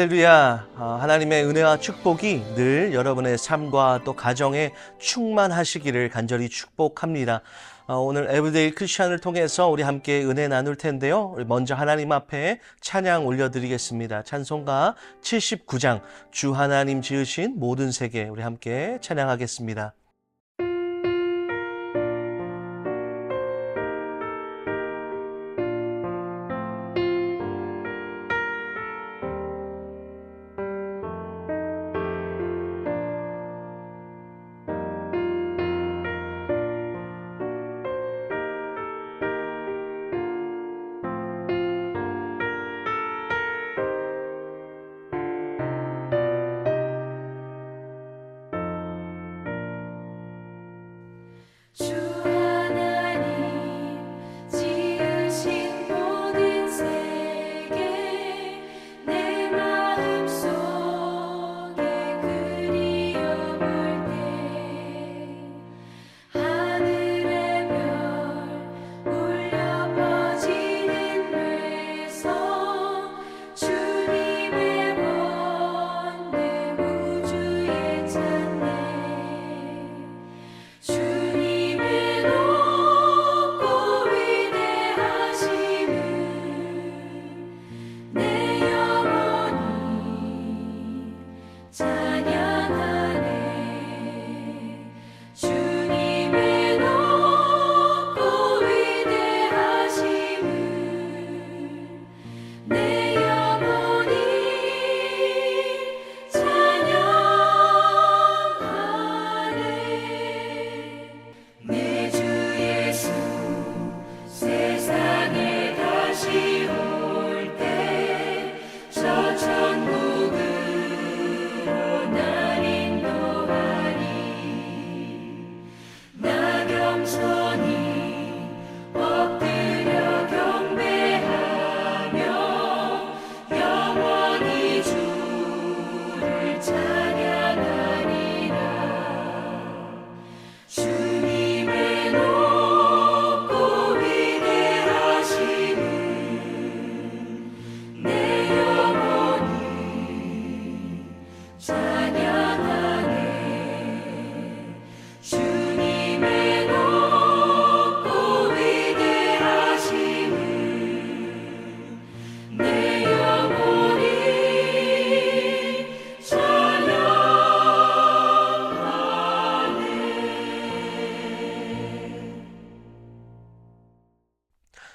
할렐루야. 하나님의 은혜와 축복이 늘 여러분의 삶과 또 가정에 충만하시기를 간절히 축복합니다. 오늘 에브리데이 크리스천을 통해서 우리 함께 은혜 나눌 텐데요. 우리 먼저 하나님 앞에 찬양 올려드리겠습니다. 찬송가 79장 주 하나님 지으신 모든 세계, 우리 함께 찬양하겠습니다.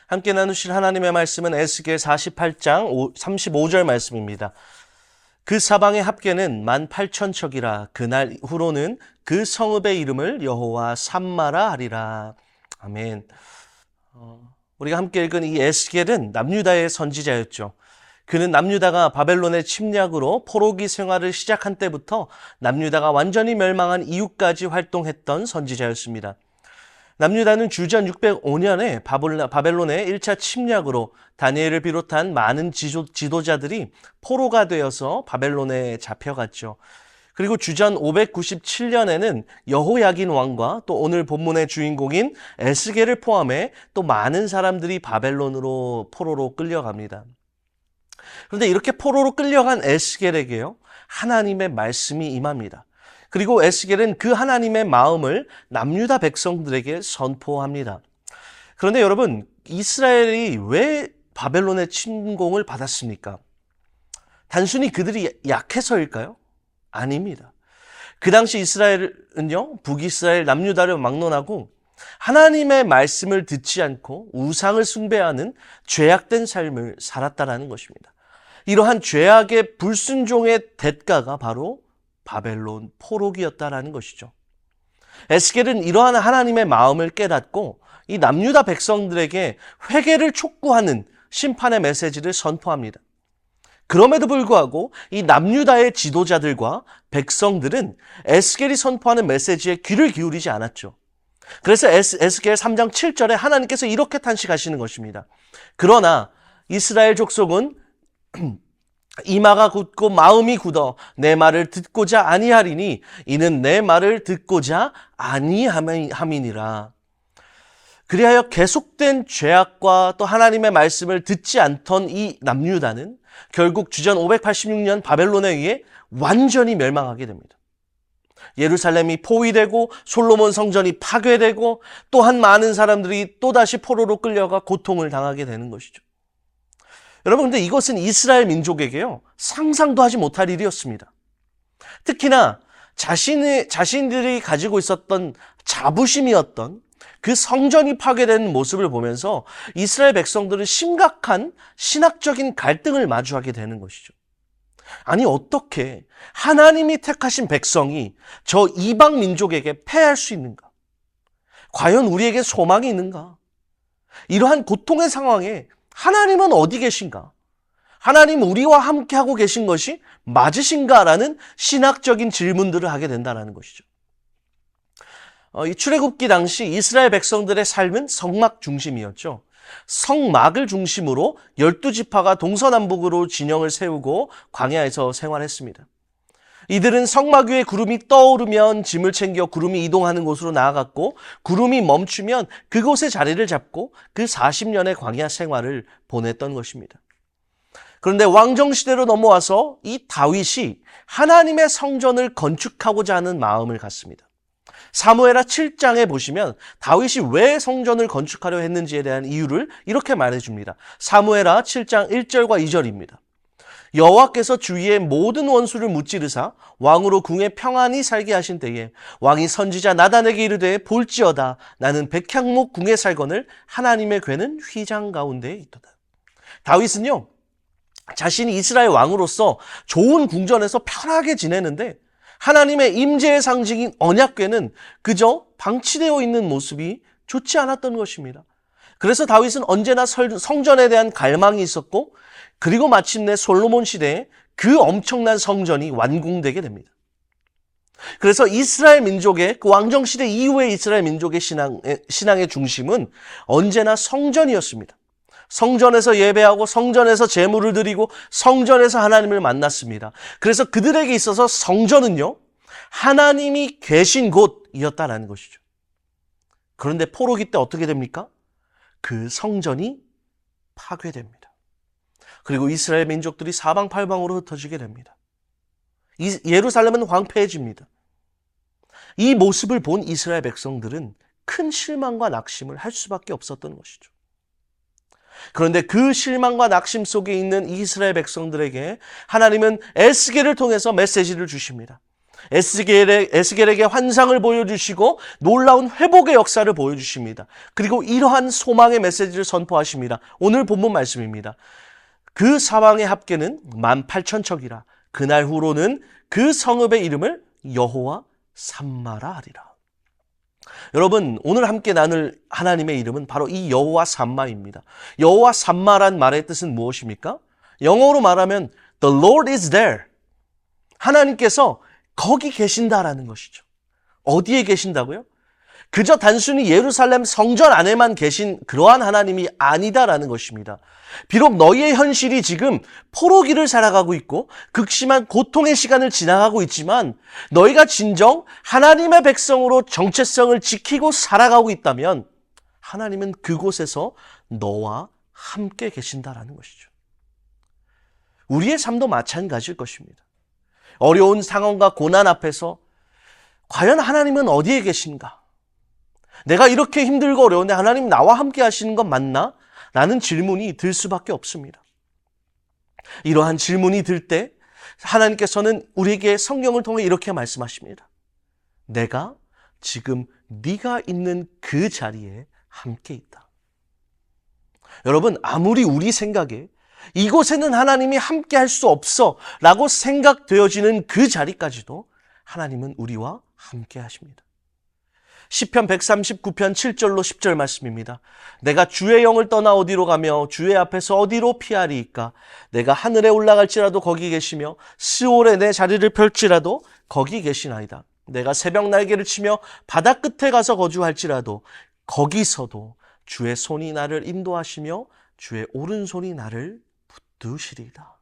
함께 나누실 하나님의 말씀은 에스겔 48장 35절 말씀입니다. 그 사방의 합계는 18,000척이라 그날 후로는 그 성읍의 이름을 여호와 삼마라 하리라. 아멘. 우리가 함께 읽은 이 에스겔은 남유다의 선지자였죠. 그는 남유다가 바벨론의 침략으로 포로기 생활을 시작한 때부터 남유다가 완전히 멸망한 이후까지 활동했던 선지자였습니다. 남유다는 주전 605년에 바벨론의 1차 침략으로 다니엘을 비롯한 많은 지도자들이 포로가 되어서 바벨론에 잡혀갔죠. 그리고 주전 597년에는 여호야긴 왕과 또 오늘 본문의 주인공인 에스겔을 포함해 또 많은 사람들이 바벨론으로 포로로 끌려갑니다. 그런데 이렇게 포로로 끌려간 에스겔에게요, 하나님의 말씀이 임합니다. 그리고 에스겔은 그 하나님의 마음을 남유다 백성들에게 선포합니다. 그런데 여러분, 이스라엘이 왜 바벨론의 침공을 받았습니까? 단순히 그들이 약해서일까요? 아닙니다. 그 당시 이스라엘은요, 북이스라엘 남유다를 막론하고 하나님의 말씀을 듣지 않고 우상을 숭배하는 죄악된 삶을 살았다라는 것입니다. 이러한 죄악의 불순종의 대가가 바로 바벨론 포로기였다라는 것이죠. 에스겔은 이러한 하나님의 마음을 깨닫고 이 남유다 백성들에게 회개를 촉구하는 심판의 메시지를 선포합니다. 그럼에도 불구하고 이 남유다의 지도자들과 백성들은 에스겔이 선포하는 메시지에 귀를 기울이지 않았죠. 그래서 에스겔 3장 7절에 하나님께서 이렇게 탄식하시는 것입니다. 그러나 이스라엘 족속은 이마가 굳고 마음이 굳어 내 말을 듣고자 아니하리니 이는 내 말을 듣고자 아니함이니라. 그리하여 계속된 죄악과 또 하나님의 말씀을 듣지 않던 이 남유다는 결국 주전 586년 바벨론에 의해 완전히 멸망하게 됩니다. 예루살렘이 포위되고 솔로몬 성전이 파괴되고 또한 많은 사람들이 또다시 포로로 끌려가 고통을 당하게 되는 것이죠. 여러분, 근데 이것은 이스라엘 민족에게요, 상상도 하지 못할 일이었습니다. 특히나 자신들이 가지고 있었던 자부심이었던 그 성전이 파괴된 모습을 보면서 이스라엘 백성들은 심각한 신학적인 갈등을 마주하게 되는 것이죠. 아니, 어떻게 하나님이 택하신 백성이 저 이방 민족에게 패할 수 있는가? 과연 우리에게 소망이 있는가? 이러한 고통의 상황에 하나님은 어디 계신가? 하나님 우리와 함께하고 계신 것이 맞으신가라는 신학적인 질문들을 하게 된다는 것이죠. 이 출애굽기 당시 이스라엘 백성들의 삶은 성막 중심이었죠. 성막을 중심으로 12지파가 동서남북으로 진영을 세우고 광야에서 생활했습니다. 이들은 성막 위에 구름이 떠오르면 짐을 챙겨 구름이 이동하는 곳으로 나아갔고, 구름이 멈추면 그곳에 자리를 잡고 그 40년의 광야 생활을 보냈던 것입니다. 그런데 왕정시대로 넘어와서 이 다윗이 하나님의 성전을 건축하고자 하는 마음을 갖습니다. 사무엘하 7장에 보시면 다윗이 왜 성전을 건축하려 했는지에 대한 이유를 이렇게 말해줍니다. 사무엘하 7장 1절과 2절입니다. 여호와께서 주위의 모든 원수를 무찌르사 왕으로 궁에 평안히 살게 하신 때에 왕이 선지자 나단에게 이르되 볼지어다 나는 백향목 궁에 살거늘 하나님의 궤는 휘장 가운데에 있도다. 다윗은요, 자신이 이스라엘 왕으로서 좋은 궁전에서 편하게 지내는데 하나님의 임재의 상징인 언약궤는 그저 방치되어 있는 모습이 좋지 않았던 것입니다. 그래서 다윗은 언제나 성전에 대한 갈망이 있었고, 그리고 마침내 솔로몬 시대에 그 엄청난 성전이 완공되게 됩니다. 그래서 이스라엘 민족의 그 왕정시대 이후의 이스라엘 민족의 신앙의 중심은 언제나 성전이었습니다. 성전에서 예배하고 성전에서 제물을 드리고 성전에서 하나님을 만났습니다. 그래서 그들에게 있어서 성전은요, 하나님이 계신 곳이었다라는 것이죠. 그런데 포로기 때 어떻게 됩니까? 그 성전이 파괴됩니다. 그리고 이스라엘 민족들이 사방팔방으로 흩어지게 됩니다. 예루살렘은 황폐해집니다. 이 모습을 본 이스라엘 백성들은 큰 실망과 낙심을 할 수밖에 없었던 것이죠. 그런데 그 실망과 낙심 속에 있는 이스라엘 백성들에게 하나님은 에스겔을 통해서 메시지를 주십니다. 에스겔에게 환상을 보여주시고 놀라운 회복의 역사를 보여주십니다. 그리고 이러한 소망의 메시지를 선포하십니다. 오늘 본문 말씀입니다. 그 사방의 합계는 18,000척이라 그날 후로는 그 성읍의 이름을 여호와 삼마라 하리라. 여러분, 오늘 함께 나눌 하나님의 이름은 바로 이 여호와 삼마입니다. 여호와 삼마란 말의 뜻은 무엇입니까? 영어로 말하면 The Lord is there. 하나님께서 거기 계신다라는 것이죠. 어디에 계신다고요? 그저 단순히 예루살렘 성전 안에만 계신 그러한 하나님이 아니다라는 것입니다. 비록 너희의 현실이 지금 포로기를 살아가고 있고 극심한 고통의 시간을 지나가고 있지만 너희가 진정 하나님의 백성으로 정체성을 지키고 살아가고 있다면 하나님은 그곳에서 너와 함께 계신다라는 것이죠. 우리의 삶도 마찬가지일 것입니다. 어려운 상황과 고난 앞에서 과연 하나님은 어디에 계신가? 내가 이렇게 힘들고 어려운데 하나님 나와 함께 하시는 건 맞나? 라는 질문이 들 수밖에 없습니다. 이러한 질문이 들 때 하나님께서는 우리에게 성경을 통해 이렇게 말씀하십니다. 내가 지금 네가 있는 그 자리에 함께 있다. 여러분, 아무리 우리 생각에 이곳에는 하나님이 함께 할 수 없어 라고 생각되어지는 그 자리까지도 하나님은 우리와 함께 하십니다. 시편 139편 7절로 10절 말씀입니다. 내가 주의 영을 떠나 어디로 가며 주의 앞에서 어디로 피하리이까? 내가 하늘에 올라갈지라도 거기 계시며 스올에 내 자리를 펼지라도 거기 계시나이다. 내가 새벽 날개를 치며 바다 끝에 가서 거주할지라도 거기서도 주의 손이 나를 인도하시며 주의 오른손이 나를 붙드시리이다.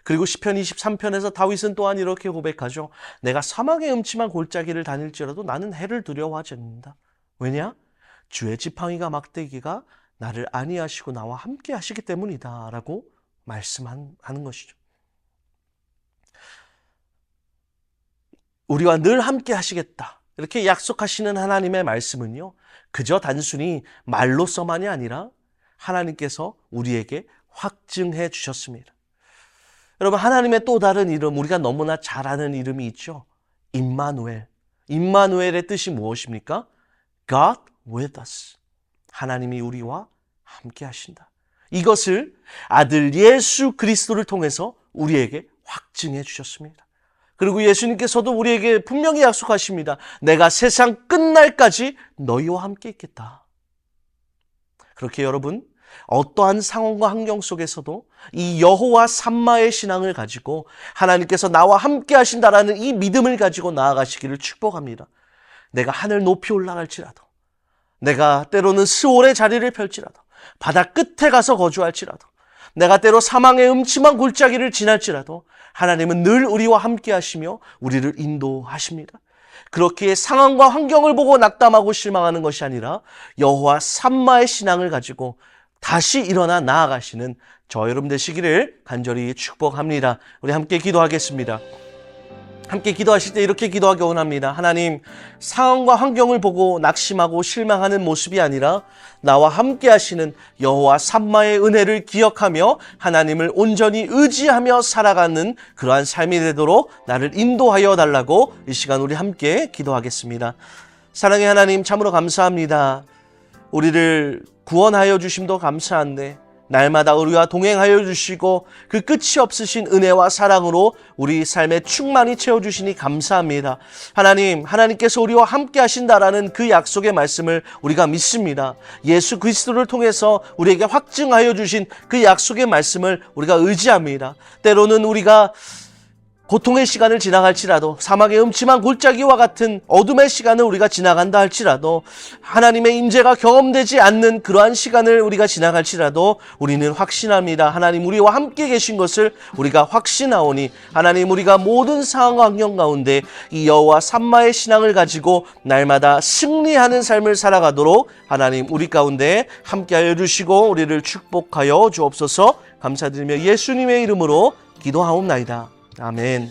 그리고 시편 23편에서 다윗은 또한 이렇게 고백하죠. 내가 사막의 음침한 골짜기를 다닐지라도 나는 해를 두려워하지 않는다. 왜냐? 주의 지팡이가 막대기가 나를 안위하시고 나와 함께 하시기 때문이다 라고 말씀하는 것이죠. 우리와 늘 함께 하시겠다, 이렇게 약속하시는 하나님의 말씀은요, 그저 단순히 말로서만이 아니라 하나님께서 우리에게 확증해 주셨습니다. 여러분, 하나님의 또 다른 이름, 우리가 너무나 잘 아는 이름이 있죠. 임마누엘. 임마누엘의 뜻이 무엇입니까? God with us. 하나님이 우리와 함께 하신다. 이것을 아들 예수 그리스도를 통해서 우리에게 확증해 주셨습니다. 그리고 예수님께서도 우리에게 분명히 약속하십니다. 내가 세상 끝날까지 너희와 함께 있겠다. 그렇게 여러분, 어떠한 상황과 환경 속에서도 이 여호와 삼마의 신앙을 가지고 하나님께서 나와 함께 하신다라는 이 믿음을 가지고 나아가시기를 축복합니다. 내가 하늘 높이 올라갈지라도, 내가 때로는 스올의 자리를 펼지라도, 바다 끝에 가서 거주할지라도, 내가 때로 사망의 음침한 골짜기를 지날지라도 하나님은 늘 우리와 함께 하시며 우리를 인도하십니다. 그렇게 상황과 환경을 보고 낙담하고 실망하는 것이 아니라 여호와 삼마의 신앙을 가지고 다시 일어나 나아가시는 저 여러분 되시기를 간절히 축복합니다. 우리 함께 기도하겠습니다. 함께 기도하실 때 이렇게 기도하기 원합니다. 하나님, 상황과 환경을 보고 낙심하고 실망하는 모습이 아니라 나와 함께 하시는 여호와 삼마의 은혜를 기억하며 하나님을 온전히 의지하며 살아가는 그러한 삶이 되도록 나를 인도하여 달라고 이 시간 우리 함께 기도하겠습니다. 사랑의 하나님, 참으로 감사합니다. 우리를 구원하여 주심도 감사한데 날마다 우리와 동행하여 주시고 그 끝이 없으신 은혜와 사랑으로 우리 삶에 충만히 채워주시니 감사합니다. 하나님, 하나님께서 우리와 함께 하신다라는 그 약속의 말씀을 우리가 믿습니다. 예수 그리스도를 통해서 우리에게 확증하여 주신 그 약속의 말씀을 우리가 의지합니다. 때로는 우리가 고통의 시간을 지나갈지라도, 사막의 음침한 골짜기와 같은 어둠의 시간을 우리가 지나간다 할지라도, 하나님의 임재가 경험되지 않는 그러한 시간을 우리가 지나갈지라도 우리는 확신합니다. 하나님 우리와 함께 계신 것을 우리가 확신하오니 하나님, 우리가 모든 상황과 환경 가운데 이 여호와 삼마의 신앙을 가지고 날마다 승리하는 삶을 살아가도록 하나님 우리 가운데 함께하여 주시고 우리를 축복하여 주옵소서. 감사드리며 예수님의 이름으로 기도하옵나이다. 아멘.